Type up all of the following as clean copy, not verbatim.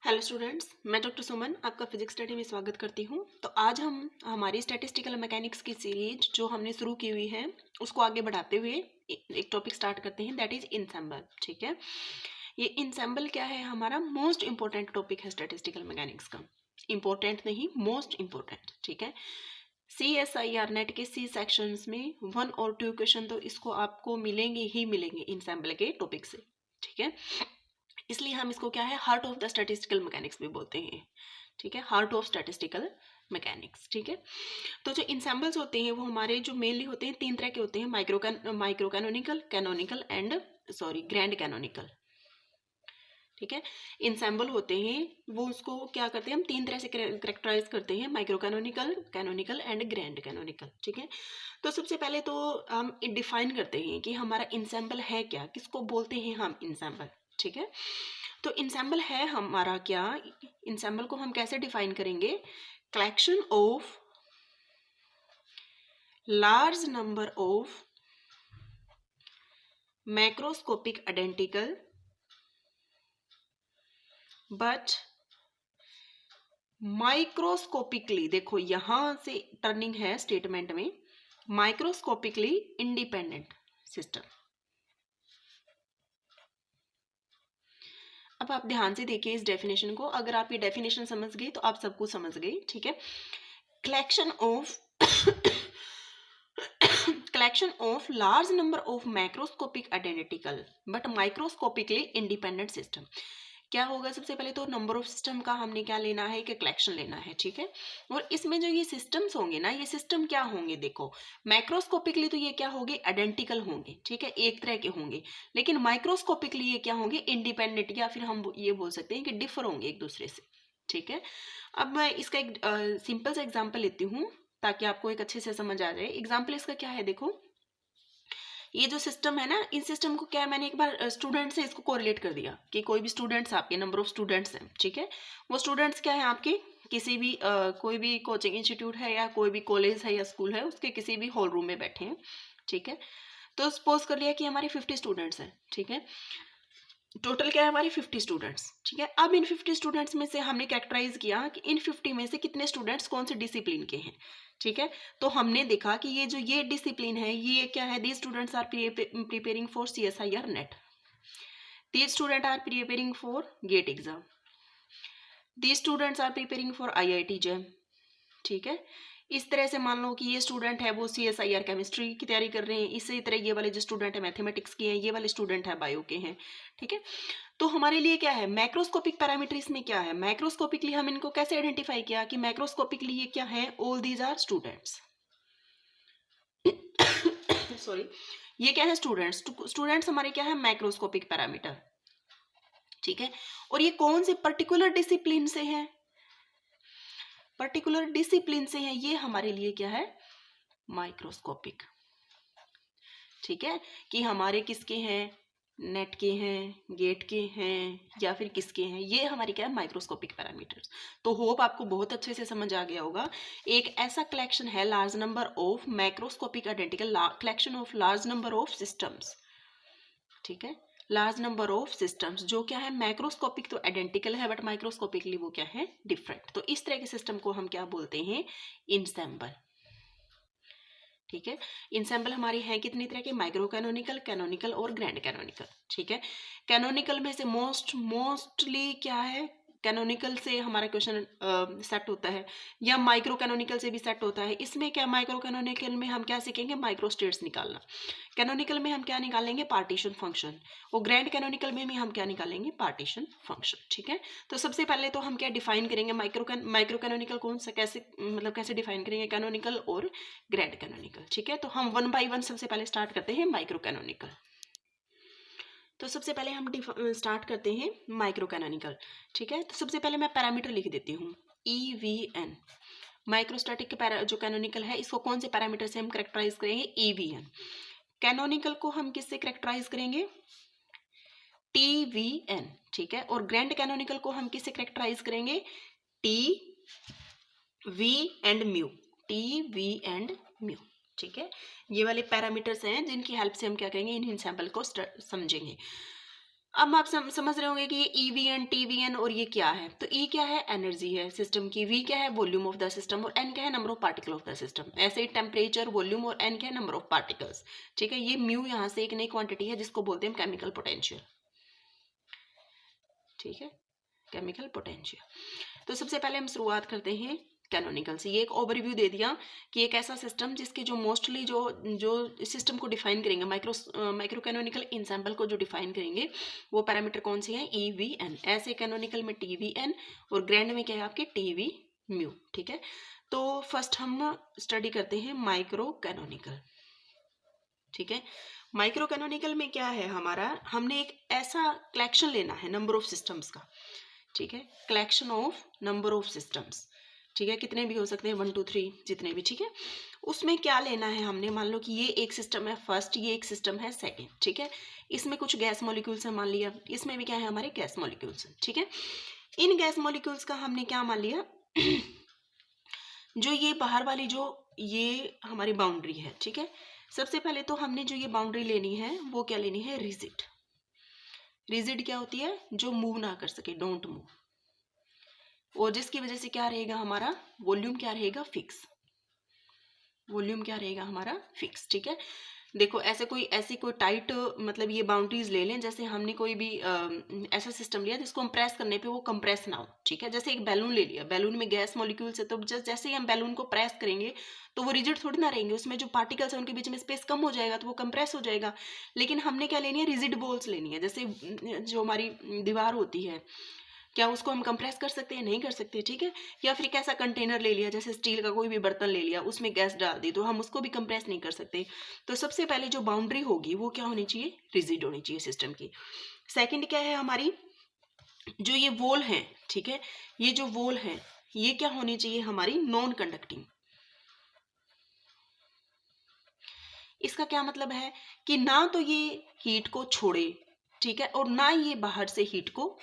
Hello students, मैं doctor सुमन आपका physics study में स्वागत करती हूँ। तो आज हम हमारी स्टैटिस्टिकल मैकेनिक्स की सीरीज जो हमने शुरू की हुई है उसको आगे बढ़ाते हुए एक टॉपिक स्टार्ट करते हैं, दैट इज इंसेंबल। ठीक है, ये इंसेंबल क्या है? हमारा मोस्ट इंपॉर्टेंट टॉपिक है स्टैटिस्टिकल मैकेनिक्स का। इंपॉर्टेंट नहीं, मोस्ट इंपॉर्टेंट। ठीक है, CSIR नेट के सी सेक्शंस में 1 और 2 क्वेश्चन तो इसको आपको मिलेंगे ही मिलेंगे इंसेंबल के टॉपिक से। ठीक है, इसलिए हम इसको क्या है, heart of the statistical mechanics भी बोलते हैं। ठीक है, हार्ट ऑफ स्टैटिस्टिकल मैकेनिक्स। ठीक है, तो जो इंसेंबल्स होते हैं वो हमारे जो मेनली होते हैं 3 तरह के होते हैं, micro canonical, canonical and grand canonical. ठीक है, इंसेंबल होते हैं वो उसको क्या करते हैं, हम 3 तरह से करेक्टराइज करते हैं, micro canonical, canonical and grand canonical. ठीक है, तो सबसे पहले तो हम डिफाइन करते हैं कि हमारा इंसेंबल है क्या, किसको बोलते हैं हम इंसेंबल। ठीक है, तो इंसेंबल है हमारा क्या, इंसेंबल को हम कैसे डिफाइन करेंगे? Collection of large number of macroscopic identical but microscopically, देखो यहां से टर्निंग है स्टेटमेंट में, माइक्रोस्कोपिकली इंडिपेंडेंट सिस्टम। अब आप ध्यान से देखिए इस डेफिनेशन को, अगर आप ये डेफिनेशन समझ गए तो आप सब कुछ समझ गए। ठीक है, collection of collection of large number of macroscopic identical but microscopically independent system। क्या होगा? सबसे पहले तो नंबर ऑफ सिस्टम का हमने क्या लेना है कि कलेक्शन लेना है। ठीक है, और इसमें जो ये सिस्टम्स होंगे ना, ये सिस्टम क्या होंगे? देखो, मैक्रोस्कोपिकली तो ये क्या होंगे, आइडेंटिकल होंगे। ठीक है, एक तरह के होंगे, लेकिन माइक्रोस्कोपिकली ये क्या होंगे, इंडिपेंडेंट, या फिर हम ये बोल सकते हैं कि डिफर होंगे एक दूसरे से। ठीक है, अब मैं इसका एक सिंपल सा एग्जाम्पल लेती हूँ ताकि आपको एक अच्छे से समझ आ जाए। एग्जाम्पल इसका क्या है, देखो ये जो सिस्टम है ना, इस सिस्टम को क्या है, मैंने एक बार स्टूडेंट से इसको कोरिलेट कर दिया कि कोई भी स्टूडेंट्स, आपके नंबर ऑफ स्टूडेंट्स हैं। ठीक है, वो स्टूडेंट्स क्या है आपके, किसी भी कोई भी कोचिंग इंस्टीट्यूट है या कोई भी कॉलेज है या स्कूल है, उसके किसी भी हॉल रूम में बैठे हैं। ठीक है, तो सपोज कर लिया कि हमारे 50 स्टूडेंट्स हैं। ठीक है, टोटल क्या है हमारे 50 स्टूडेंट्स। ठीक है, अब इन 50 स्टूडेंट्स में से हमने कैरेक्टराइज किया कि इन 50 में से कितने स्टूडेंट्स कौन से डिसिप्लिन के हैं। ठीक है, तो हमने देखा कि ये डिसिप्लिन है, ये क्या है, these students are preparing for CSIR net, these student are preparing for gate exam, these students are preparing for IIT jam. ठीक है, इस तरह से मान लो कि ये स्टूडेंट है वो CSIR केमिस्ट्री की तैयारी कर रहे हैं, इसी तरह ये वाले जो स्टूडेंट है मैथमेटिक्स के हैं, ये वाले स्टूडेंट है बायो के हैं। ठीक है, तो हमारे लिए क्या है, मैक्रोस्कोपिक पैरामीटर इसमें क्या है, मैक्रोस्कोपिकली हम इनको कैसे आइडेंटिफाई किया कि मैक्रोस्कोपिकली ये क्या है, all these are students. Sorry, ये क्या है, स्टूडेंट्स। स्टूडेंट्स हमारे क्या है, मैक्रोस्कोपिक पैरामीटर। ठीक है, और ये कौन से पर्टिकुलर डिसिप्लिन से है, पर्टिकुलर डिसिप्लिन से है, ये हमारे लिए क्या है, माइक्रोस्कोपिक। ठीक है, कि हमारे किसके हैं, नेट के हैं, गेट के हैं, या फिर किसके हैं, ये हमारी क्या है, माइक्रोस्कोपिक पैरामीटर्स। तो होप आपको बहुत अच्छे से समझ आ गया होगा। एक ऐसा कलेक्शन है large number of macroscopic identical, collection of large number of systems. ठीक है, लार्ज नंबर ऑफ सिस्टम्स जो क्या है, मैक्रोस्कोपिक तो आइडेंटिकल है बट माइक्रोस्कोपिकली वो क्या है, डिफरेंट। तो इस तरह के सिस्टम को हम क्या बोलते हैं, इंसेंबल। ठीक है, इंसेंबल हमारी है कितनी तरह के, माइक्रो कैनोनिकल, कैनोनिकल और ग्रैंड कैनोनिकल। ठीक है, कैनोनिकल में से मोस्टली क्या है, कैनोनिकल से हमारा क्वेश्चन सेट होता है, या माइक्रो कैनोनिकल से भी सेट होता है। इसमें क्या, माइक्रो कैनोनिकल में हम क्या सीखेंगे, माइक्रो स्टेट्स निकालना। कैनोनिकल में हम क्या निकालेंगे, पार्टीशन फंक्शन। और ग्रैंड कैनोनिकल में भी हम क्या निकालेंगे, पार्टीशन फंक्शन। ठीक है, तो सबसे पहले तो हम क्या डिफाइन करेंगे, माइक्रो कैनोनिकल कौन सा, कैसे मतलब कैसे डिफाइन करेंगे, कैनोनिकल और ग्रैंड कैनोनिकल। ठीक है, तो हम 1 बाय 1 सबसे पहले स्टार्ट करते हैं माइक्रो कैनोनिकल। तो सबसे पहले हम स्टार्ट करते हैं माइक्रो कैनोनिकल। ठीक है, तो सबसे पहले मैं पैरामीटर लिख देती हूँ, EVN। माइक्रोस्टैटिक जो कैनोनिकल है इसको कौन से पैरामीटर से हम करेक्टराइज करेंगे, EVN। कैनोनिकल को हम किससे करेक्टराइज करेंगे, TVN। ठीक है, और ग्रैंड कैनोनिकल को हम किससे करेक्टराइज करेंगे, TV and mu, TV and mu. ठीक है, ये वाले पैरामीटर्स हैं जिनकी हेल्प से हम क्या करेंगे, इन इंसेंबल को समझेंगे। अब आप समझ रहे होंगे कि ये EVN TVN और ये क्या है। तो E क्या है, एनर्जी है सिस्टम की, V क्या है, वॉल्यूम ऑफ द सिस्टम, और N क्या है, number of particle of the system. ऐसे ही टेम्परेचर, वॉल्यूम और N क्या है, नंबर ऑफ पार्टिकल्स। ठीक है, ये म्यू यहाँ से एक नई क्वांटिटी है जिसको बोलते हैं केमिकल पोटेंशियल। ठीक है, केमिकल पोटेंशियल। तो सबसे पहले हम शुरुआत करते हैं कैनोनिकल से। ये एक ओवरव्यू दे दिया कि एक ऐसा सिस्टम जिसके जो मोस्टली जो सिस्टम को डिफाइन करेंगे, माइक्रो कैनोनिकल इंसैम्पल को जो डिफाइन करेंगे वो पैरामीटर कौन से हैं, EVN। ऐसे कैनोनिकल में TVN और ग्रैंड में क्या है आपके TV म्यू। ठीक है, तो फर्स्ट हम स्टडी करते हैं माइक्रो कैनोनिकल। ठीक है, माइक्रो कैनोनिकल में क्या है हमारा, हमने एक ऐसा कलेक्शन लेना है नंबर ऑफ सिस्टम्स का। ठीक है, collection of number of systems. ठीक है, कितने भी हो सकते हैं, 1 2 3 जितने भी। ठीक है, उसमें क्या लेना है हमने, मान लो कि ये एक सिस्टम है फर्स्ट, ये एक सिस्टम है सेकंड। ठीक है, इसमें कुछ गैस मॉलिक्यूल्स है मान लिया, इसमें भी क्या है हमारे गैस मॉलिक्यूल्स है। ठीक है, इन गैस मॉलिक्यूल्स का हमने क्या मान लिया जो ये बाहर वाली जो ये हमारी बाउंड्री है। ठीक है, सबसे पहले तो हमने जो ये बाउंड्री लेनी है वो क्या लेनी है, रिजिड। रिजिड क्या होती है, जो मूव ना कर सके, डोंट मूव, और जिसकी वजह से क्या रहेगा हमारा वॉल्यूम क्या रहेगा, फिक्स। वॉल्यूम क्या रहेगा हमारा, फिक्स। ठीक है, देखो ऐसी कोई टाइट मतलब ये बाउंड्रीज ले लें, जैसे हमने कोई भी ऐसा सिस्टम लिया जिसको हम प्रेस करने पे वो कंप्रेस ना हो। ठीक है, जैसे एक बैलून ले लिया, बैलून में गैस मॉलिक्यूल्स है, तो जैसे ही हम बैलून को प्रेस करेंगे तो वो रिजिड थोड़ी ना रहेंगे, उसमें जो पार्टिकल्स है उनके बीच में स्पेस कम हो जाएगा तो वो कंप्रेस हो जाएगा। लेकिन हमने क्या लेनी है, रिजिड बॉल्स लेनी है। जैसे जो हमारी दीवार होती है, क्या उसको हम कंप्रेस कर सकते हैं, नहीं कर सकते। ठीक है, या फिर कैसा कंटेनर ले लिया, जैसे स्टील का कोई भी बर्तन ले लिया, उसमें गैस डाल दी, तो हम उसको भी कंप्रेस नहीं कर सकते। तो सबसे पहले जो बाउंड्री होगी वो क्या होनी चाहिए, रिजिड होनी चाहिए सिस्टम की। सेकंड क्या है हमारी, जो ये वॉल है, ठीक है, ये जो वॉल है ये क्या होनी चाहिए हमारी, नॉन कंडक्टिंग। इसका क्या मतलब है कि ना तो ये हीट को छोड़े, ठीक है, और ना ये बाहर से हीट को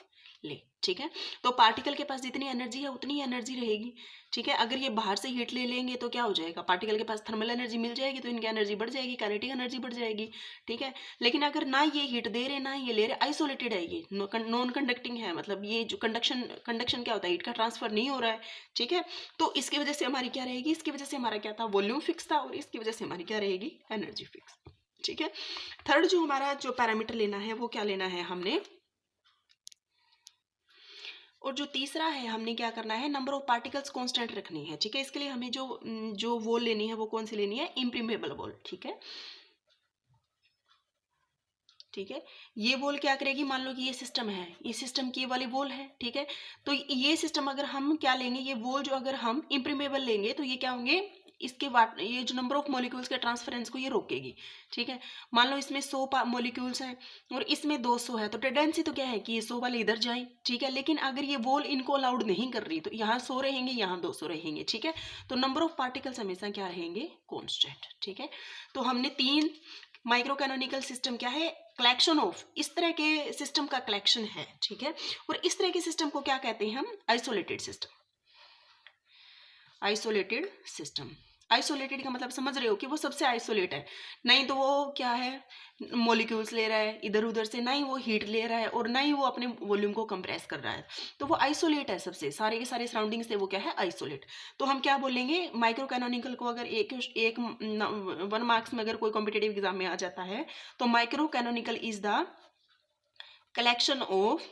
ले। ठीक है, तो पार्टिकल के पास जितनी एनर्जी है उतनी ही एनर्जी रहेगी। ठीक है, अगर ये बाहर से हीट ले लेंगे तो क्या हो जाएगा, पार्टिकल के पास थर्मल एनर्जी मिल जाएगी तो इनकी एनर्जी बढ़ जाएगी, काइनेटिक एनर्जी बढ़ जाएगी। ठीक है, लेकिन अगर ना ये हीट दे रहे ना ये ले रहे, आइसोलेटेड है, ये नॉन कंडक्टिंग है, मतलब ये जो कंडक्शन क्या होता है, हीट का ट्रांसफर नहीं हो रहा है। ठीक है, तो इसकी वजह से हमारी क्या रहेगी, इसकी वजह से हमारा क्या था, वॉल्यूम फिक्स था, और इसकी वजह से हमारी क्या रहेगी, एनर्जी फिक्स। ठीक है, थर्ड जो हमारा जो पैरामीटर लेना है वो क्या लेना है हमने, और जो तीसरा है हमने क्या करना है, नंबर ऑफ पार्टिकल्स कांस्टेंट रखनी है। ठीक है, इसके लिए हमें जो वॉल लेनी है वो कौन सी लेनी है, इम्प्रीमेबल वॉल। ठीक है, ठीक है, ये वॉल क्या करेगी, मान लो कि ये सिस्टम है, ये सिस्टम की वाली वॉल है। ठीक है, तो ये सिस्टम अगर हम क्या लेंगे, ये वॉल जो अगर हम इम्प्रीमेबल लेंगे तो ये क्या होंगे, इसके ये जो नंबर ऑफ मॉलिक्यूल्स के ट्रांसफरेंस को ये रोकेगी। ठीक है, मान लो इसमें 100 मॉलिक्यूल्स हैं और इसमें 200 है, तो टेंडेंसी तो क्या है कि ये 100 वाले इधर जाए। ठीक है, लेकिन अगर ये वॉल इनको अलाउड नहीं कर रही तो यहाँ 100 रहेंगे, यहाँ 200 रहेंगे। ठीक है, तो नंबर ऑफ पार्टिकल्स हमेशा क्या रहेंगे, कॉन्स्टेंट। ठीक है, तो हमने 3 माइक्रो कैनोनिकल सिस्टम क्या है, कलेक्शन ऑफ इस तरह के सिस्टम का कलेक्शन है। ठीक है, और इस तरह के सिस्टम को क्या कहते हैं हम, isolated system. Isolated system, isolated का मतलब समझ रहे हो कि वो सबसे आइसोलेट है, नहीं तो वो क्या है, मॉलिक्यूल्स ले रहा है इधर उधर से, ना ही वो हीट ले रहा है और ना ही वो अपने वॉल्यूम को कंप्रेस कर रहा है, तो वो आइसोलेट है सबसे, सारे के सारे सराउंडिंग से वो क्या है, आइसोलेट। तो हम क्या बोलेंगे, माइक्रो कैनोनिकल को अगर एक 1 मार्क्स में अगर कोई कॉम्पिटेटिव एग्जाम में आ जाता है तो micro canonical is the collection of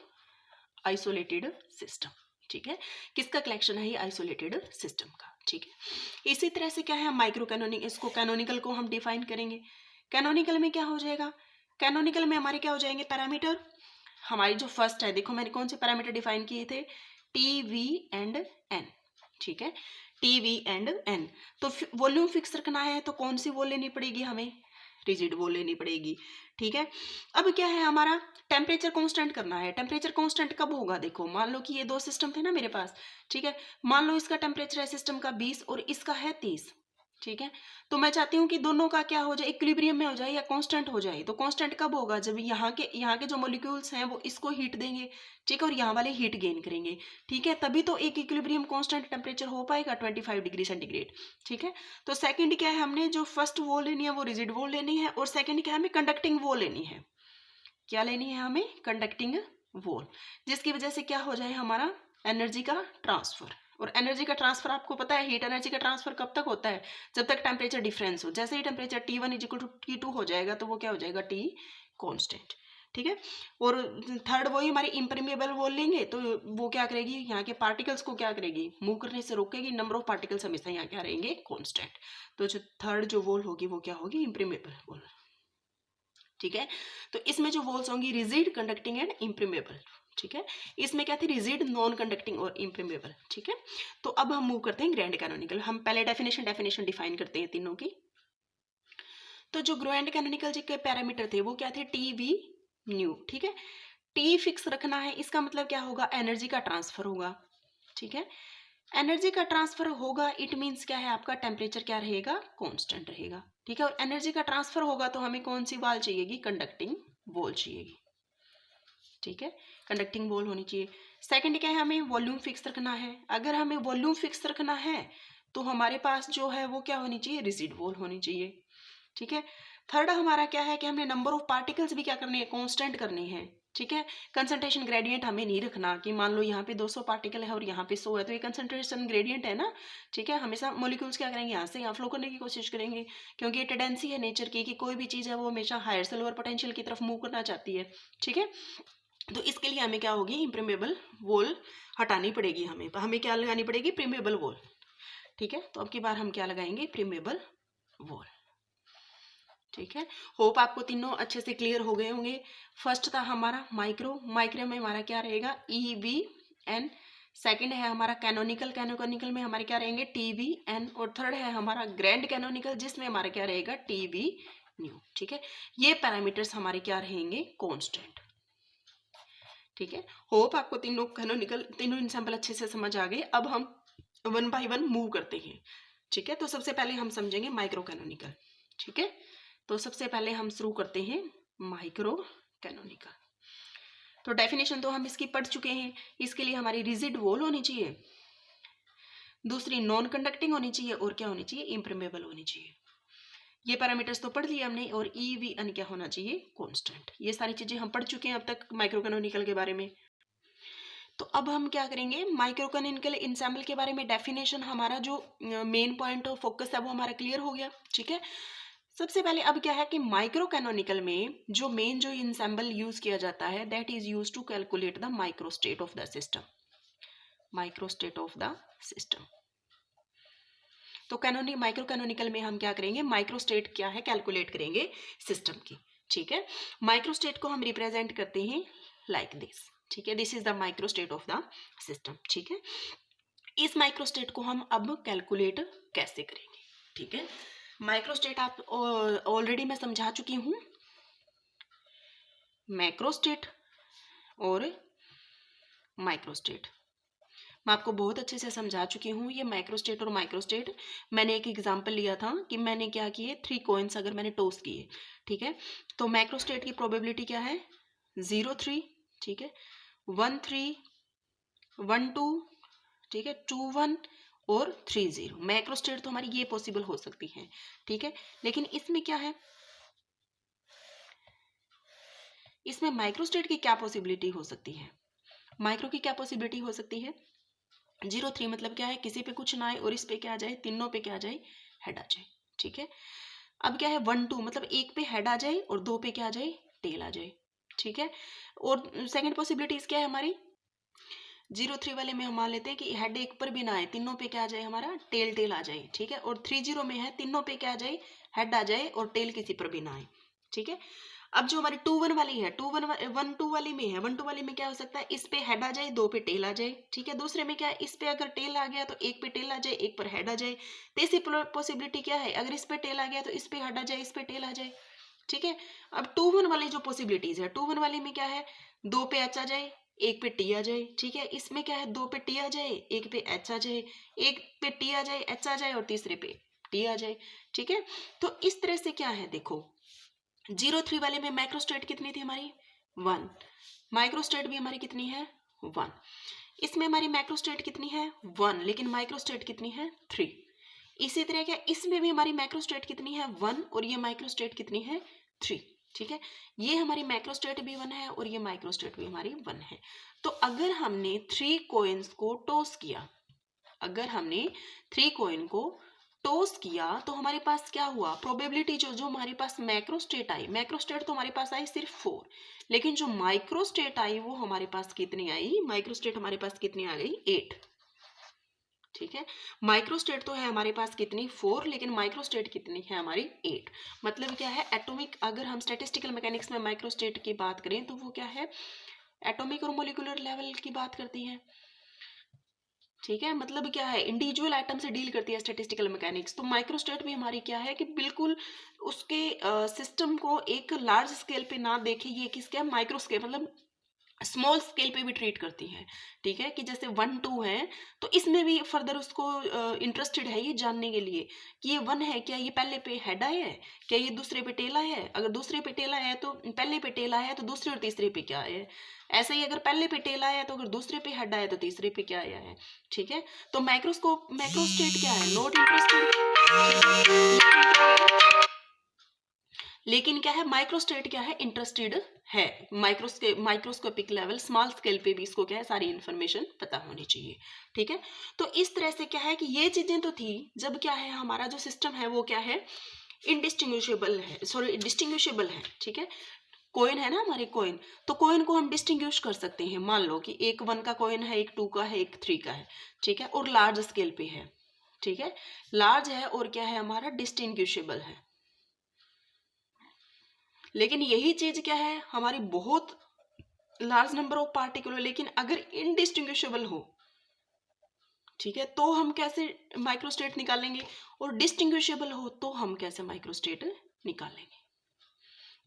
isolated system. ठीक है, किसका कलेक्शन है ये, आइसोलेटेड सिस्टम का। ठीक है, इसी तरह से क्या है, माइक्रो कैनोनिक, इसको कैनोनिकल को हम डिफाइन करेंगे। कैनोनिकल में क्या हो जाएगा, कैनोनिकल में हमारे क्या हो जाएंगे पैरामीटर, हमारी जो फर्स्ट है, देखो मैंने कौन से पैरामीटर डिफाइन किए थे, टी वी एंड एन। ठीक है, टी वी एंड एन, तो वॉल्यूम फिक्स रखना है तो कौन सी वॉल लेनी पड़ेगी हमें, रिजिड वॉल लेनी पड़ेगी। ठीक है, अब क्या है हमारा, टेम्परेचर कांस्टेंट करना है। टेम्परेचर कांस्टेंट कब होगा, देखो मान लो कि ये 2 सिस्टम थे ना मेरे पास। ठीक है, मान लो इसका टेम्परेचर है सिस्टम का 20 और इसका है 30। ठीक है, तो मैं चाहती हूँ कि दोनों का क्या हो जाए, इक्विलिब्रियम में हो जाए या कांस्टेंट हो जाए। तो कांस्टेंट कब होगा, जब यहाँ के जो मॉलिक्यूल्स हैं वो इसको हीट देंगे। ठीक है, और यहाँ वाले हीट गेन करेंगे। ठीक है, तभी तो एक इक्विलिब्रियम कांस्टेंट टेम्परेचर हो पाएगा 25 डिग्री सेंटीग्रेड। ठीक है, तो सेकंड क्या है, हमने जो फर्स्ट वो लेनी है वो रिजिड वो लेनी है, और सेकंड क्या है, हमें कंडक्टिंग वो लेनी है। क्या लेनी है हमें? कंडक्टिंग वॉल, जिसकी वजह से क्या हो जाए हमारा एनर्जी का ट्रांसफर। और एनर्जी का ट्रांसफर आपको पता है, हीट एनर्जी का ट्रांसफर कब तक होता है? जब तक टेम्परेचर डिफरेंस हो। जैसे ही temperature T1 is equal to T2 हो जाएगा तो वो क्या हो जाएगा? T constant. ठीक है। और थर्ड वही हमारी इम्परमेबल वॉल लेंगे तो वो क्या करेगी? यहाँ के पार्टिकल्स को क्या करेगी? मूव करने से रोकेगी। नंबर ऑफ पार्टिकल्स हमेशा यहाँ क्या रहेंगे? कांस्टेंट। तो जो थर्ड जो वॉल होगी वो क्या होगी? Impermeable wall. ठीक है। तो इसमें जो वॉल्स होंगी रिजिड, कंडक्टिंग एंड इम्परमेबल। ठीक है। इसमें क्या थी? रिजिड, नॉन कंडक्टिंग और इम्परमेबल। ठीक है। तो अब हम मूव करते हैं ग्रैंड कैनोनिकल। हम पहले डेफिनेशन डिफाइन करते हैं तीनों की। तो जो ग्रैंड कैनोनिकल जी के पैरामीटर थे वो क्या थे? T we knew. ठीक है। टी फिक्स रखना है, इसका मतलब क्या होगा? एनर्जी का ट्रांसफर होगा। ठीक है। एनर्जी का ट्रांसफर होगा, इट मीन्स क्या है? आपका टेम्परेचर क्या रहेगा? कांस्टेंट रहेगा। ठीक है। और एनर्जी का ट्रांसफर होगा तो हमें कौन सी वॉल चाहिएगी? कंडक्टिंग वॉल चाहिएगी। ठीक है। कंडक्टिंग वॉल होनी चाहिए। सेकंड क्या है? हमें वॉल्यूम फिक्स रखना है। अगर हमें वॉल्यूम फिक्स रखना है तो हमारे पास जो है वो क्या होनी चाहिए? रिजिड वॉल होनी चाहिए। ठीक है। थर्ड हमारा क्या है कि हमने नंबर ऑफ पार्टिकल्स भी क्या करनी है? कांस्टेंट करनी है। ठीक है। कंसंट्रेशन ग्रेडियंट हमें नहीं रखना कि मान लो यहाँ पे 200 पार्टिकल है और यहाँ पे 100 है तो ये कंसंट्रेशन ग्रेडियंट है ना। ठीक है। हमेशा मॉलिक्यूल्स क्या करेंगे? यहाँ से यहाँ फ्लो करने की कोशिश करेंगे, क्योंकि ये टेंडेंसी है नेचर की कि कोई भी चीज़ है वो हमेशा हायर से लोअर पोटेंशियल की तरफ मूव करना चाहती है। ठीक है। तो इसके लिए हमें क्या होगी? इम्प्रीमेबल वॉल हटानी पड़ेगी। हमें क्या लगानी पड़ेगी? Preamble wall. ठीक है। तो अब की बार हम क्या लगाएंगे? Preamble wall. ठीक है। होप आपको तीनों अच्छे से क्लियर हो गए होंगे। फर्स्ट था हमारा माइक्रो में हमारा क्या रहेगा? EVN। सेकंड है हमारा कैनोनिकल में हमारे क्या रहेंगे? TVN। और थर्ड है हमारा ग्रैंड कैनोनिकल जिसमें हमारा क्या रहेगा? TV new. ठीक है। ये पैरामीटर्स हमारे क्या रहेंगे? कांस्टेंट। ठीक है। होप आपको तीनों एग्जाम्पल अच्छे से समझ आ गए। अब हम वन बाय वन मूव करते हैं। ठीक है। तो सबसे पहले हम समझेंगे माइक्रो कैनोनिकल। ठीक है। तो सबसे पहले हम शुरू करते हैं माइक्रो कैनोनिकल। तो डेफिनेशन तो हम इसकी पढ़ चुके हैं। इसके लिए हमारी रिजिड वॉल होनी चाहिए, दूसरी नॉन कंडक्टिंग होनी चाहिए और क्या होनी चाहिए? इम्परमेबल होनी चाहिए। ये पैरामीटर्स तो पढ़ लिए हमने। और EVN क्या होना चाहिए? कांस्टेंट। ये सारी चीजें हम पढ़ चुके हैं अब तक माइक्रो कैनोनिकल के बारे में। तो अब हम क्या करेंगे? माइक्रो कैनोनिकल इंसेम्बल के बारे में डेफिनेशन हमारा जो मेन पॉइंट ऑफ फोकस है वो हमारा क्लियर हो गया। ठीक है। सबसे पहले अब क्या है कि माइक्रो कैनोनिकल में जो मेन जो इंसेम्बल यूज किया जाता है that is use to calculate the microstate of the system. Microstate of the system. तो माइक्रो कैनोनिकल में हम क्या करेंगे? माइक्रोस्टेट क्या है? कैलकुलेट करेंगे सिस्टम की। ठीक है। माइक्रोस्टेट को हम रिप्रेजेंट करते हैं लाइक दिस। ठीक है। This is the microstate of the system. ठीक है। इस माइक्रोस्टेट को हम अब कैलकुलेट कैसे करेंगे? ठीक है। माइक्रोस्टेट आप ऑलरेडी मैं समझा चुकी हूं। मैक्रोस्टेट और माइक्रोस्टेट मैं आपको बहुत अच्छे से समझा चुकी हूँ। ये माइक्रोस्टेट और माइक्रोस्टेट मैंने एक एग्जांपल लिया था कि मैंने क्या किए? 3 कॉइन्स अगर मैंने टॉस किए। ठीक है। तो माइक्रोस्टेट की प्रोबेबिलिटी क्या है? 0-3। ठीक है। 1-3, 1-2, ठीक है, 2-1 और 3-0। माइक्रोस्टेट तो हमारी ये पॉसिबल हो सकती है। ठीक है। लेकिन इसमें क्या है? इसमें माइक्रोस्टेट की क्या पॉसिबिलिटी हो सकती है? माइक्रो की क्या पॉसिबिलिटी हो सकती है? 0-3 मतलब क्या है? किसी पे कुछ ना आए और इस पे क्या आ जाए? तीनों पे क्या आ जाए? हेड आ जाए। ठीक है। अब क्या है? 1-2 मतलब एक पे हेड आ जाए और दो पे क्या आ जाए? टेल आ जाए। ठीक है। और सेकंड पॉसिबिलिटीज क्या है हमारी? 0-3 वाले में हम मान लेते हैं कि हेड एक पर भी ना आए, तीनों पे क्या आ जाए? हमारा टेल आ जाए। ठीक है। और 3-0 में है तीनों पे क्या आ जाए? हेड आ जाए और टेल किसी पर भी ना आए। ठीक है। अब जो हमारी 2-1 वाली है, 1-2 वाली में है, 1-2 वाली में क्या हो सकता है? इस पे हेड आ जाए, दो पे टेल आ जाए। ठीक है। दूसरे में क्या है? इस पे अगर टेल आ गया तो एक पे टेल आ जाए, एक पर हेड आ जाए। तीसरी पॉसिबिलिटी क्या है? अगर इस पे टेल आ गया तो इस पे हेड आ जाए, इस पे टेल आ जाए। ठीक है। अब 2-1 वाली जो पॉसिबिलिटीज है, 2-1 वाली में क्या है? दो पे एच आ जाए, एक पे टी आ जाए। ठीक है। इसमें क्या है? दो पे टी आ जाए, एक पे एच आ जाए, एक पे टी आ जाए, एच आ जाए और तीसरे पे टी आ जाए। ठीक है। तो इस तरह से क्या है? देखो 0-3 वाले में माइक्रोस्टेट कितनी थी हमारी? 1। माइक्रोस्टेट भी हमारी कितनी है? 1। इसमें हमारी माइक्रोस्टेट कितनी है? 1। लेकिन माइक्रोस्टेट कितनी है? 3। इसी तरह क्या इसमें भी हमारी माइक्रोस्टेट कितनी है? 1 और ये माइक्रोस्टेट कितनी है? 3। ठीक है, ये हमारी माइक्रोस्टेट भी 1 है और ये माइक्रोस्टेट भी हमारी 1 है। तो अगर हमने 3 कॉइन्स को टॉस किया, अगर हमने 3 कॉइन को टॉस किया तो हमारे पास क्या हुआ, प्रोबेबिलिटी जो जो हमारे पास मैक्रोस्टेट आई, मैक्रोस्टेट तो हमारे पास आई सिर्फ 4, लेकिन जो माइक्रोस्टेट आई वो हमारे पास कितनी आई, माइक्रोस्टेट हमारे पास कितनी आ गई, 8। ठीक है, माइक्रोस्टेट तो है हमारे पास कितनी, 4, लेकिन माइक्रोस्टेट कितनी है हमारी, 8। मतलब क्या है, एटॉमिक, अगर हम स्टैटिस्टिकल मैकेनिक्स में माइक्रोस्टेट की बात करें तो वो क्या है, एटॉमिक और मोलिकुलर लेवल की बात करती है। ठीक है, मतलब क्या है, इंडिविजुअल आइटम से डील करती है स्टैटिस्टिकल मैकेनिक्स। तो माइक्रोस्टेट भी हमारी क्या है कि बिल्कुल उसके सिस्टम को एक लार्ज स्केल पे ना देखे, ये किसका माइक्रो स्केल, मतलब स्मॉल स्केल पे भी ट्रीट करती है। ठीक है, कि जैसे 1 2 है तो इसमें भी फर्दर उसको इंटरेस्टेड है ये जानने के लिए कि ये 1 है, क्या ये पहले पे हेड आया है, क्या ये दूसरे पे टेल आया है, अगर दूसरे पे टेल आया है तो पहले पे टेल आया है तो दूसरे और तीसरे पे क्या आया है, ऐसे ही अगर पहले पे टेल आया है तो अगर दूसरे पे हेड आया तो तीसरे पे क्या आया है। ठीक है, तो माइक्रोस्कोप माइक्रोस्टेट क्या है, नॉट इंटरेस्टेड, लेकिन क्या है, माइक्रोस्टेट क्या है, इंटरेस्टेड है। माइक्रोस्कोपिक लेवल, स्मॉल स्केल पे भी इसको क्या है, सारी इन्फॉर्मेशन पता होनी चाहिए। ठीक है, तो इस तरह से क्या है कि ये चीजें तो थी, जब क्या है हमारा जो सिस्टम है वो क्या है, इनडिस्टिंग्विशेबल है, सॉरी डिस्टिंग्विशेबल है। ठीक है, कॉइन है ना हमारे कॉइन, तो कॉइन को हम डिस्टिंग्विश कर सकते हैं, मान लो कि एक 1 का कॉइन है, एक 2 का है, एक 3 का है। ठीक है, और लार्ज स्केल पे है। ठीक है, लार्ज है और क्या है हमारा, डिस्टिंग्विशेबल है। लेकिन यही चीज क्या है, हमारी बहुत लार्ज नंबर ऑफ पार्टिकल हो, लेकिन अगर इनडिस्टिंग्विशेबल हो, ठीक है, तो हम कैसे माइक्रोस्टेट निकालेंगे, और डिस्टिंग्विशेबल हो तो हम कैसे माइक्रोस्टेट निकालेंगे।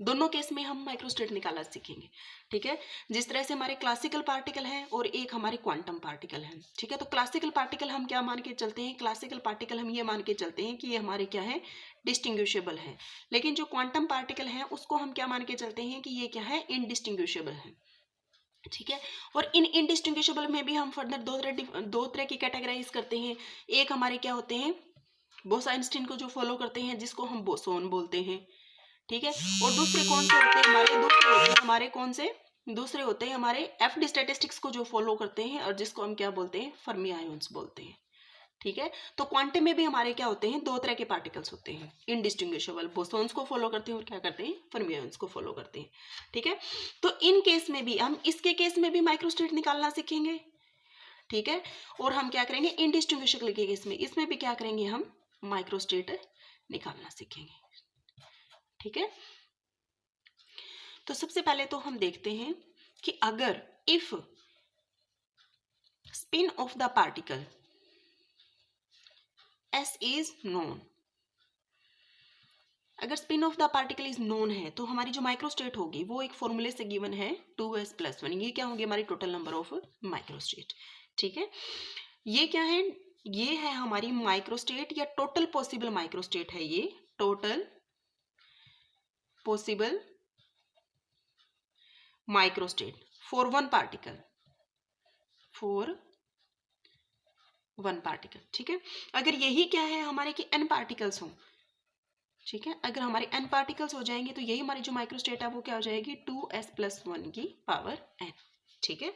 दोनों केस में हम माइक्रोस्टेट निकालना सीखेंगे। ठीक है, जिस तरह से हमारे क्लासिकल पार्टिकल हैं और एक हमारे क्वांटम पार्टिकल हैं। ठीक है, तो क्लासिकल पार्टिकल हम क्या मान के चलते हैं, क्लासिकल पार्टिकल हम ये मान के चलते हैं कि ये हमारे क्या है, डिस्टिंग्विशेबल है। लेकिन जो क्वांटम पार्टिकल है उसको हम क्या मान के चलते हैं कि ये क्या है, इनडिस्टिंग्विशेबल है। ठीक है, और इन इनडिस्टिंग्विशेबल में भी हम फर्दर दो तरह की कैटेगराइज करते हैं। एक हमारे क्या होते हैं, बोस-आइंस्टीन को जो फॉलो करते हैं, जिसको हम बोसोन बोलते हैं। ठीक है, और दूसरे कौन से होते हैं हमारे, दूसरे होते हैं हमारे कौन से, दूसरे होते हैं हमारे एफडी स्टैटिस्टिक्स को जो फॉलो करते हैं, और जिसको हम क्या बोलते हैं, फर्मी आयोन्स बोलते हैं। ठीक है, तो क्वांटम में भी हमारे क्या होते हैं, दो तरह के पार्टिकल्स होते हैं, इनडिस्टिंग्विशेबल, बोसोन्स को फॉलो करते हैं और क्या करते हैं, फर्मी आयोन्स को फॉलो करते हैं। ठीक है, तो इन केस में भी हम, इसके केस में भी माइक्रोस्टेट निकालना सीखेंगे। ठीक है, और हम क्या करेंगे, इनडिस्टिंग्विशेबल के केस में, इसमें भी क्या करेंगे, हम माइक्रोस्टेट निकालना सीखेंगे। ठीक है, तो सबसे पहले तो हम देखते हैं कि अगर if spin of the particle S is known, अगर spin of the particle is known है तो हमारी जो माइक्रोस्टेट होगी वो एक फॉर्मूले से गिवन है 2s+1, ये क्या होगी, हमारी टोटल नंबर ऑफ माइक्रोस्टेट। ठीक है, ये क्या है, ये है हमारी माइक्रोस्टेट या टोटल पॉसिबल माइक्रोस्टेट है, ये total possible microstate for one particle, for one particle. ठीक है, अगर यही क्या है हमारे कि n पार्टिकल्स हों, ठीक है, अगर हमारे n पार्टिकल्स हो जाएंगे तो यही हमारी जो माइक्रोस्टेट है वो क्या हो जाएगी, 2s+1 की पावर n। ठीक है,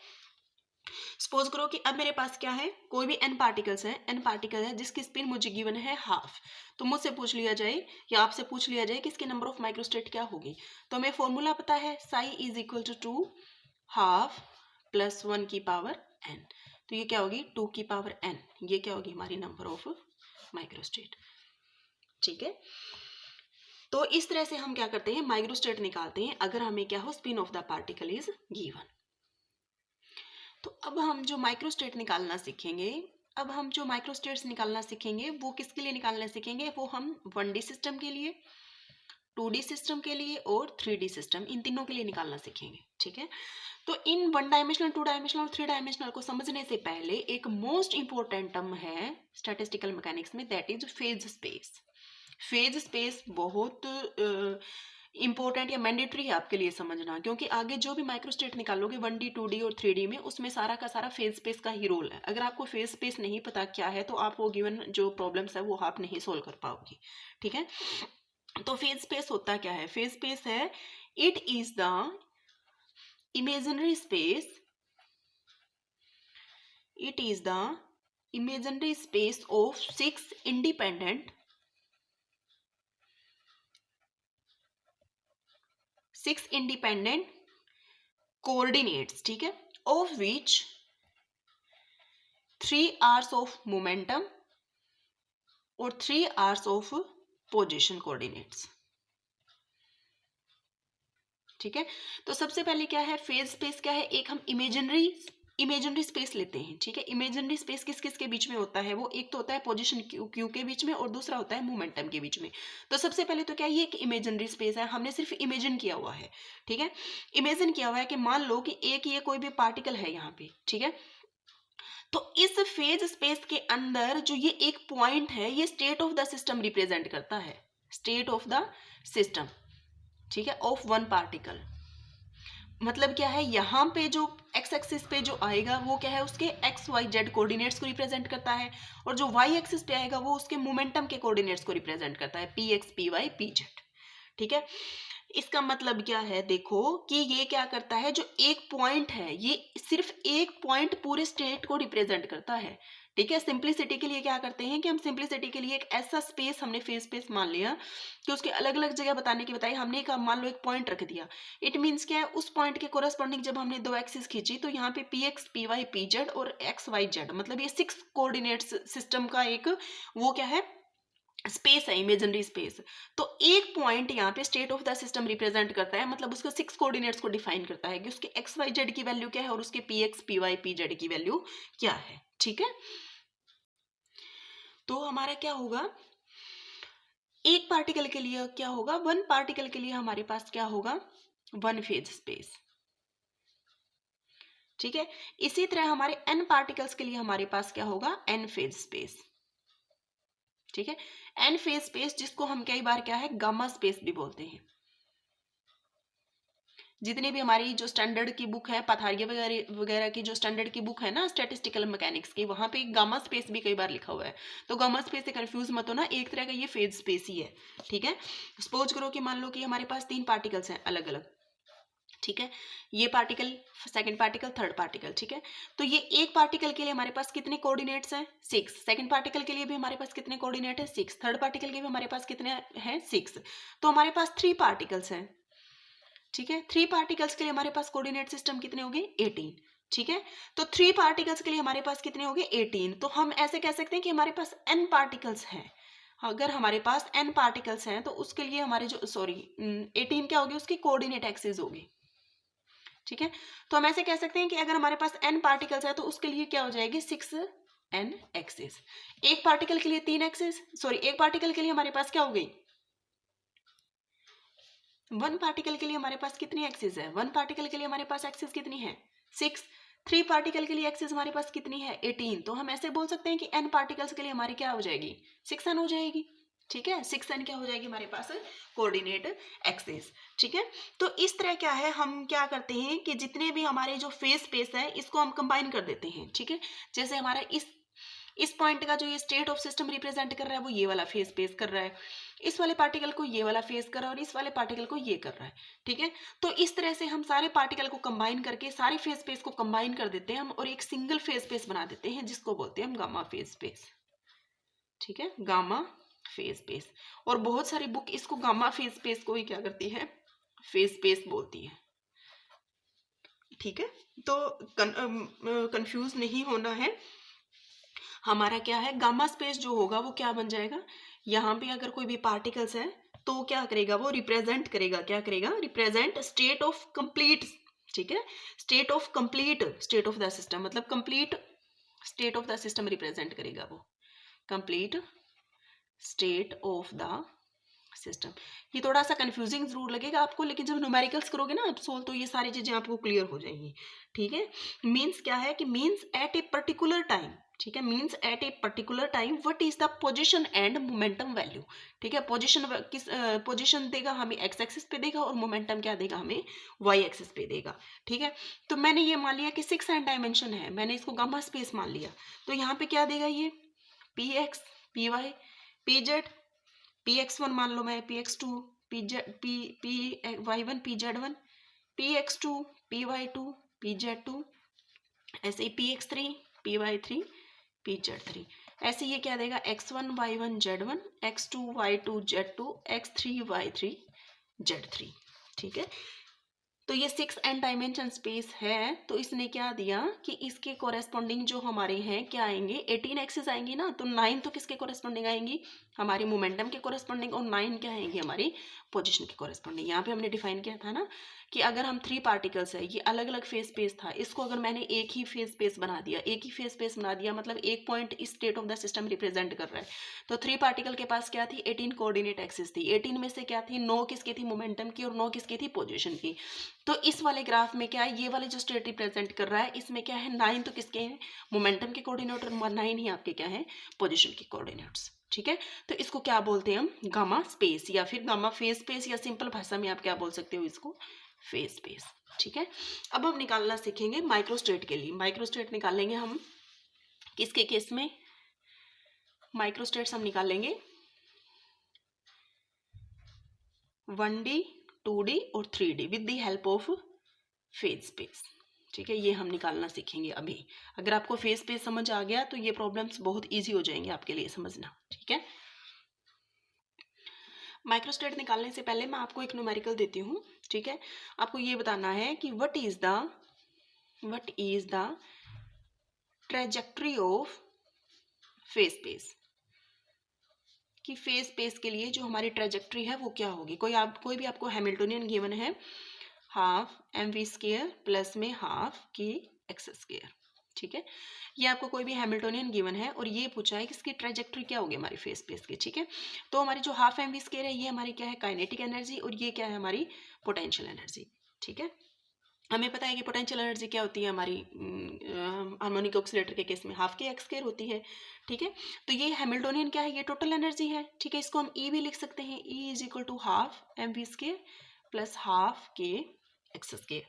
सपोज करो कि अब मेरे पास क्या है, कोई भी n पार्टिकल्स है, n पार्टिकल है जिसकी स्पिन मुझे गिवन है हाफ, तो मुझसे पूछ लिया जाए या आपसे पूछ लिया जाए कि इसके नंबर ऑफ माइक्रोस्टेट क्या होगी, तो हमें फॉर्मूला पता है, Sai is equal to 2 half plus 1 की पावर n, तो ये क्या होगी, 2 की पावर n, ये क्या होगी हमारी नंबर ऑफ माइक्रोस्टेट। ठीक है, तो इस तरह से हम क्या करते हैं, माइक्रोस्टेट निकालते हैं अगर हमें क्या हो, spin of the particle is given. तो अब हम जो माइक्रोस्टेट निकालना सीखेंगे, अब हम जो माइक्रोस्टेट्स निकालना सीखेंगे वो किसके लिए निकालना सीखेंगे, वो हम 1D सिस्टम के लिए, 2D सिस्टम के लिए और 3D सिस्टम, इन तीनों के लिए निकालना सीखेंगे। ठीक है, तो इन 1 डायमेंशनल, 2 डायमेंशनल और 3 डायमेंशनल को समझने से पहले एक मोस्ट इंपॉर्टेंट टर्म है स्टैटिस्टिकल मैकेनिक्स में, that is phase space. Phase space बहुत इंपॉर्टेंट या मैंडेटरी है आपके लिए समझना, क्योंकि आगे जो भी माइक्रोस्टेट निकालोगे 1D 2D और 3D में, उसमें सारा का सारा फेज स्पेस का ही रोल है। अगर आपको फेज स्पेस नहीं पता क्या है तो आप वो गिवन जो प्रॉब्लम्स है वो आप नहीं सोल्व कर पाओगे। ठीक है, तो फेज स्पेस होता क्या है? फेज स्पेस है, it is the imaginary space, it is the imaginary space of six independent coordinates, ठीक है, of which 3 hours of momentum और 3 hours of position coordinates, ठीक है। तो सबसे पहले क्या है, फेज स्पेस क्या है, एक हम इमेजिनरी स्पेस लेते हैं, ठीक है। इमेजिनरी स्पेस किस किस के बीच में होता है? वो एक तो होता है पोजीशन क्यू के बीच में और दूसरा होता है मोमेंटम के बीच में। तो सबसे पहले तो क्या ये एक इमेजिनरी स्पेस है, हमने सिर्फ इमेजिन किया हुआ है, ठीक है। इमेजिन किया हुआ है कि मान लो कि एक ये कोई भी पार्टिकल है यहाँ पे, ठीक है। तो इस फेज स्पेस के अंदर जो ये एक पॉइंट है, ये state of the system represent करता है, स्टेट ऑफ द सिस्टम, ठीक है, ऑफ वन पार्टिकल। मतलब क्या है, यहाँ पे जो एक्स एक्सिस पे जो आएगा वो क्या है, उसके एक्स वाई जेड कोऑर्डिनेट्स को रिप्रेजेंट करता है, और जो वाई एक्सिस पे आएगा वो उसके मोमेंटम के कोऑर्डिनेट्स को रिप्रेजेंट करता है, P x P Y P Z, ठीक है। इसका मतलब क्या है, देखो कि ये क्या करता है, जो एक पॉइंट है ये सिर्फ एक पॉइंट पूरे स्टेट को रिप्रेजेंट करता है, ठीक है। सिंप्लिसिटी के लिए क्या करते हैं कि हम सिंप्लिसिटी के लिए एक ऐसा स्पेस हमने फेज स्पेस मान लिया कि उसके अलग अलग जगह बताने की बताई हमने, एक मान लो एक पॉइंट रख दिया। इट मीन्स क्या है, उस पॉइंट के कोरस्पॉन्डिंग जब हमने दो एक्सिस खींची तो यहाँ पे P x P Y P Z और एक्स वाई जेड, मतलब ये 6 कोऑर्डिनेट्स सिस्टम का एक वो क्या है, स्पेस है, इमेजिनरी स्पेस। तो एक पॉइंट यहाँ पे state of the system represent करता है, मतलब उसके 6 कोऑर्डिनेट्स को डिफाइन करता है कि उसके एक्स वाई जेड की वैल्यू क्या है और उसके P x P Y P Z की वैल्यू क्या है, ठीक है। तो हमारा क्या होगा, एक पार्टिकल के लिए क्या होगा, वन पार्टिकल के लिए हमारे पास क्या होगा, वन फेज स्पेस, ठीक है। इसी तरह हमारे n पार्टिकल्स के लिए हमारे पास क्या होगा, n फेज स्पेस, ठीक है। n फेज स्पेस जिसको हम कई बार क्या है, गामा स्पेस भी बोलते हैं। जितने भी हमारी जो स्टैंडर्ड की बुक है, पथारिया वगैरह की जो स्टैंडर्ड की बुक है ना स्टैटिस्टिकल मैकेनिक्स की, वहां पे गामा स्पेस भी कई बार लिखा हुआ है। तो गामा स्पेस से कंफ्यूज मत होना, एक तरह का ये फेज स्पेस ही है, ठीक है। सपोज करो कि मान लो कि हमारे पास 3 पार्टिकल्स हैं अलग अलग, ठीक है। ये particle, second particle, third particle, ठीक है। तो ये एक पार्टिकल के लिए हमारे पास कितने कोऑर्डिनेट्स हैं, 6। सेकंड पार्टिकल के लिए भी हमारे पास कितने कोऑर्डिनेट है, 6। थर्ड पार्टिकल के भी हमारे पास कितने हैं, 6। तो हमारे पास 3 पार्टिकल्स हैं, ठीक है। 3 पार्टिकल्स के लिए हमारे पास कोऑर्डिनेट सिस्टम कितने हो गए, 18, ठीक है। तो 3 पार्टिकल्स के लिए हमारे पास कितने हो गए, 18। तो हम ऐसे कह सकते हैं कि हमारे पास n पार्टिकल्स हैं। अगर हमारे पास n पार्टिकल्स हैं तो उसके लिए हमारे जो 18 क्या होगी, उसकी कोऑर्डिनेट एक्सिस होगी, ठीक है। तो हम ऐसे कह सकते हैं कि अगर हमारे पास n पार्टिकल्स है तो उसके लिए क्या हो जाएगी, 6n एक्सिस। एक पार्टिकल के लिए 3 एक्सिस, एक पार्टिकल के लिए हमारे पास क्या हो गई, वन पार्टिकल के लिए हमारे पास कितनी एक्सिस है, वन पार्टिकल के लिए हमारे पास एक्सिस कितनी है, 6। 3 पार्टिकल के लिए एक्सिस हमारे पास कितनी है, 18। तो हम ऐसे बोल सकते हैं कि n पार्टिकल्स के लिए हमारी क्या हो जाएगी, 6n हो जाएगी, ठीक है। 6n क्या हो जाएगी हमारे पास, कोऑर्डिनेट एक्सिस, ठीक है। तो इस तरह क्या है, हम क्या करते हैं कि जितने भी हमारे जो फेज स्पेस है इसको हम कंबाइन कर देते हैं, ठीक है। जैसे हमारा इस पॉइंट का जो ये स्टेट ऑफ सिस्टम रिप्रेजेंट कर रहा है वो ये वाला फेज स्पेस कर रहा है, इस वाले पार्टिकल को ये वाला फेस कर रहा है और इस वाले पार्टिकल को ये कर रहा है, ठीक है। तो इस तरह से हम सारे पार्टिकल को कंबाइन करके सारे फेज स्पेस को कंबाइन कर देते हैं हम और एक सिंगल फेज स्पेस बना देते हैं जिसको बोलते हैं हम गामा फेज स्पेस, ठीक है, गामा फेज स्पेस। और बहुत सारी बुक इसको गामा फेज स्पेस को ही क्या करती है, फेज स्पेस बोलती है, ठीक है। तो कंफ्यूज नहीं होना है। हमारा क्या है, गामा स्पेस जो होगा वो क्या बन जाएगा, यहाँ पे अगर कोई भी पार्टिकल्स है तो क्या करेगा, वो रिप्रेजेंट करेगा, क्या करेगा, रिप्रेजेंट स्टेट ऑफ कंप्लीट, ठीक है, state of complete state of the system, मतलब complete state of the system represent करेगा वो, complete state of the system. ये थोड़ा सा कंफ्यूजिंग जरूर लगेगा आपको, लेकिन जब न्यूमेरिकल्स करोगे ना आप सोल्व तो ये सारी चीजें आपको क्लियर हो जाएंगी, ठीक है। मीन्स क्या है कि means eight a particular time, ठीक है, means eight a particular time what is the position and momentum value, ठीक है। पोजीशन किस पोजीशन देगा हमें, एक्स एक्सिस पे देगा, और मोमेंटम क्या देगा हमें, वाई एक्सिस पे देगा, ठीक है। तो मैंने ये मान लिया कि 6 एंड डायमेंशन है, मैंने इसको गामा स्पेस मान लिया, तो यहाँ पे क्या देगा ये, P x P Y P Z px1 मान लो मैं, px2 py1 pz1, px2 py2 pz2, ऐसे ही px3 py3 pz3। ऐसे ये क्या देगा, x1 y1 z1, x2 y2 z2, x3 y3 z3। ठीक है, तो ये 6 n डायमेंशन स्पेस है, तो इसने क्या दिया कि इसके कोरेस्पॉन्डिंग जो हमारे हैं क्या आएंगे, 18 एक्सिस आएंगी ना, तो 9 तो किसके कोरेस्पॉन्डिंग आएंगी, हमारी मोमेंटम के कोरेस्पॉन्डिंग, और 9 क्या आएंगी, हमारी पोजीशन के कोरेस्पॉन्डिंग। यहाँ पे हमने डिफाइन किया था ना कि अगर हम 3 पार्टिकल्स है, ये अलग अलग फेज स्पेस था, इसको अगर मैंने एक ही फेज स्पेस बना दिया, एक ही फेज स्पेस बना दिया, मतलब एक पॉइंट इस state of the system represent कर रहा है, तो 3 पार्टिकल के पास क्या थी, 18 कोऑर्डिनेट एक्सिस थी। 18 में से क्या थी, 9 किसकी थी, मोमेंटम की, और 9 किसकी थी, पोजीशन की। तो इस वाले ग्राफ में क्या है, ये वाले जो स्टेट रिप्रेजेंट कर रहा है, इसमें क्या है, 9 तो किसके हैं, मोमेंटम के कोऑर्डिनेट, और 9 ही आपके क्या है, पोजीशन के कोऑर्डिनेट्स। ठीक है, तो इसको क्या बोलते हैं हम, गामा स्पेस, या फिर गामा फेज स्पेस, या सिंपल भाषा में आप क्या बोल सकते हो इसको, फेज स्पेस। ठीक है, अब हम निकालना सीखेंगे माइक्रोस्टेट के लिए। माइक्रोस्टेट निकालेंगे हम किसके केस में, माइक्रोस्टेट्स हम निकालेंगे 1D 2D और 3D with the help of phase space. ठीक है, ये हम निकालना सीखेंगे अभी। अगर आपको फेज स्पेस समझ आ गया तो ये प्रॉब्लम्स बहुत इजी हो जाएंगे आपके लिए समझना। ठीक है, माइक्रोस्टेट निकालने से पहले मैं आपको एक न्यूमेरिकल देती हूँ। ठीक है, आपको ये बताना है कि what is the trajectory of phase space, कि फेज स्पेस के लिए जो हमारी ट्रेजेक्ट्री है वो क्या होगी। कोई भी आपको हैमिल्टोनियन गिवन है, हाफ mv स्क्वायर प्लस में हाफ के एक्स स्क्वायर। ठीक है, ये आपको कोई भी हैमिल्टोनियन गिवन है और ये पूछा है कि इसकी ट्रेजेक्ट्री क्या होगी हमारी फेज स्पेस की। ठीक है, तो हमारी जो हाफ mv स्क्वायर है ये हमारी क्या है, काइनेटिक एनर्जी, और ये क्या है, हमारी पोटेंशियल एनर्जी। ठीक है, हमें पता है कि पोटेंशियल एनर्जी क्या होती है हमारी हार्मोनिक ऑक्सीलेटर के केस में हाफ के एक्स स्क्वायर होती है। ठीक है, तो ये हैमिल्टोनियन क्या है, ये टोटल एनर्जी है। ठीक है, इसको हम ई भी लिख सकते हैं, E is equal to half mv square plus half के एक्स स्क्वायर।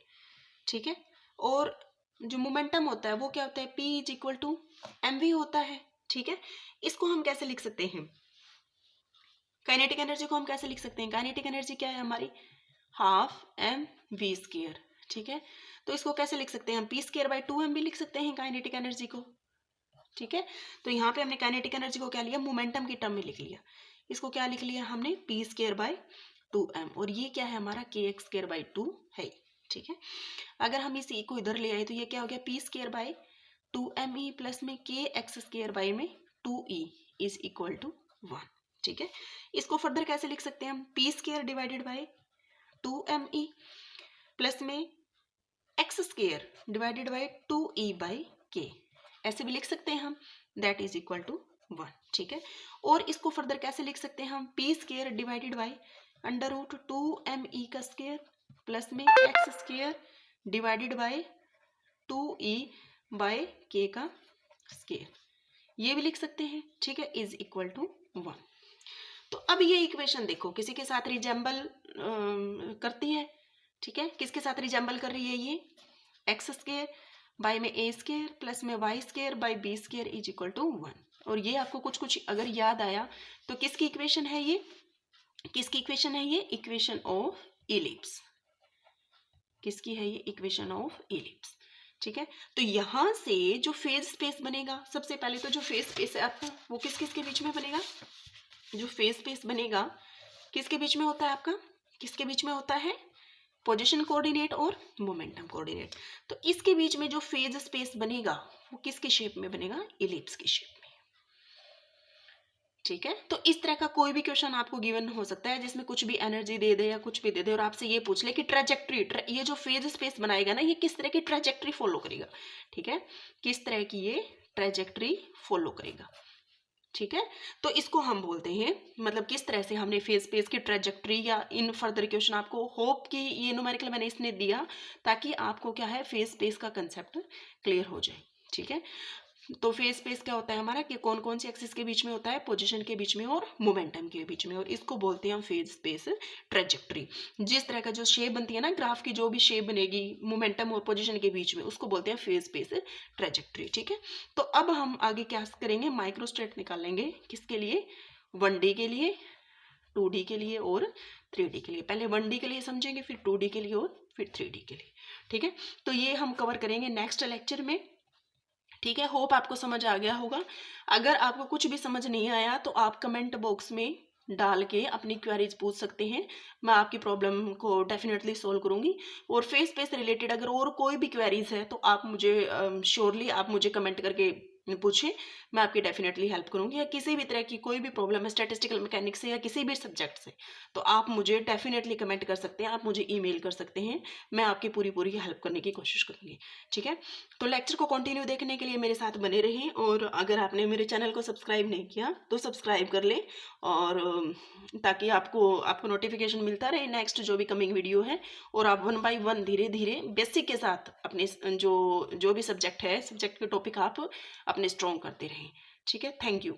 ठीक है, और जो मोमेंटम होता है वो क्या होता है, p is equal to mv होता है। ठीक है, इसको हम कैसे लिख सकते हैं, काइनेटिक एनर्जी को हम कैसे लिख सकते हैं, काइनेटिक एनर्जी क्या है हमारी, हाफ mv स्क्वायर। ठीक है, तो इसको कैसे लिख सकते हैं हम, p स्क्वायर बाई 2m भी लिख सकते हैं काइनेटिक एनर्जी को। ठीक है, तो यहाँ पे हमने काइनेटिक एनर्जी को क्या लिया, मोमेंटम की टर्म में लिख लिया। इसको क्या लिख लिया हमने, p स्क्वायर बाई 2m, और ये क्या है हमारा के एक्स स्क्वायर बाई 2 है। ठीक है, अगर हम इस e को इधर ले आए तो ये क्या हो गया, p square by 2me plus में के एक्स स्क्वायर बाई में 2e इज इक्वल टू 1। ठीक है, इसको फर्दर कैसे लिख सकते हैं हम, p square divided by 2me plus में x square divided by 2e by K, ऐसे भी लिख सकते हैं हम, दैट इज इक्वल टू 1। ठीक है, और इसको फर्दर कैसे लिख सकते हैं हम, p square divided by under root 2me का स्क्वायर प्लस में x square divided by 2e by k का स्क्वायर, ये भी लिख सकते हैं। ठीक है, इज इक्वल टू 1। तो अब ये इक्वेशन देखो किसी के साथ रिजेंबल करती है। ठीक है, किसके साथ रिजेंबल कर रही है, ये एक्स स्क्वायर बाई में ए स्क्वायर प्लस में y square by b square is equal to 1। और ये आपको कुछ कुछ अगर याद आया तो किसकी इक्वेशन है ये, किसकी इक्वेशन है ये, इक्वेशन ऑफ इलिप्स। किसकी है ये, इक्वेशन ऑफ इलिप्स। ठीक है, तो यहां से जो फेज स्पेस बनेगा, सबसे पहले तो जो फेज स्पेस है आपका वो किस किस के बीच में बनेगा, जो फेज स्पेस बनेगा किसके बीच में होता है आपका, किसके बीच में होता है, पोजीशन कोऑर्डिनेट और मोमेंटम कोऑर्डिनेट। तो इसके बीच में जो फेज स्पेस बनेगा वो किसके शेप में बनेगा, इलिप्स की शेप में। ठीक है, तो इस तरह का कोई भी क्वेश्चन आपको गिवन हो सकता है जिसमें कुछ भी एनर्जी दे दे या कुछ भी दे दे और आपसे ये पूछ ले कि ट्रेजेक्ट्री, ये जो फेज स्पेस बनाएगा ना ये किस तरह की ट्रेजेक्ट्री फॉलो करेगा। ठीक है, किस तरह की ये ट्रेजेक्ट्री फॉलो करेगा। ठीक है, तो इसको हम बोलते हैं, मतलब किस तरह से हमने फेज स्पेस की ट्रेजेक्ट्री, या इन फर्दर क्वेश्चन आपको होप कि ये न्यूमेरिकल मैंने इसने दिया ताकि आपको क्या है फेज स्पेस का कंसेप्ट क्लियर हो जाए। ठीक है, तो फेज स्पेस क्या होता है हमारा, कि कौन कौन सी एक्सिस के बीच में होता है, पोजीशन के बीच में और मोमेंटम के बीच में, और इसको बोलते हैं हम फेज स्पेस ट्रेजेक्ट्री। जिस तरह का जो शेप बनती है ना ग्राफ की, जो भी शेप बनेगी मोमेंटम और पोजीशन के बीच में, उसको बोलते हैं फेज स्पेस ट्रेजेक्ट्री। ठीक है, तो अब हम आगे क्या करेंगे, माइक्रोस्टेट निकालेंगे, किसके लिए, 1D के लिए, 2D के लिए और 3D के लिए। पहले 1D के लिए समझेंगे, फिर 2D के लिए और फिर 3D के लिए। ठीक है, तो ये हम कवर करेंगे नेक्स्ट लेक्चर में। ठीक है, होप आपको समझ आ गया होगा। अगर आपको कुछ भी समझ नहीं आया तो आप कमेंट बॉक्स में डाल के अपनी क्वेरीज पूछ सकते हैं, मैं आपकी प्रॉब्लम को डेफिनेटली सॉल्व करूंगी। और फेस पे से रिलेटेड अगर और कोई भी क्वेरीज है तो आप मुझे श्योरली आप मुझे कमेंट करके पूछें, मैं आपकी डेफिनेटली हेल्प करूंगी। या किसी भी तरह की कोई भी प्रॉब्लम है स्टैटिस्टिकल मैकेनिक्स से या किसी भी सब्जेक्ट से, तो आप मुझे डेफिनेटली कमेंट कर सकते हैं, आप मुझे ईमेल कर सकते हैं, मैं आपकी पूरी पूरी हेल्प करने की कोशिश करूंगी। ठीक है, तो लेक्चर को कंटिन्यू देखने के लिए मेरे साथ बने रहें, और अगर आपने मेरे चैनल को सब्सक्राइब नहीं किया तो सब्सक्राइब कर लें, और ताकि आपको नोटिफिकेशन मिलता रहे नेक्स्ट जो भी कमिंग वीडियो है, और आप 1 बाय 1 धीरे धीरे बेसिक के साथ अपने जो भी सब्जेक्ट है, सब्जेक्ट के टॉपिक आप अपने स्ट्रॉन्ग करते रहें। ठीक है, थैंक यू।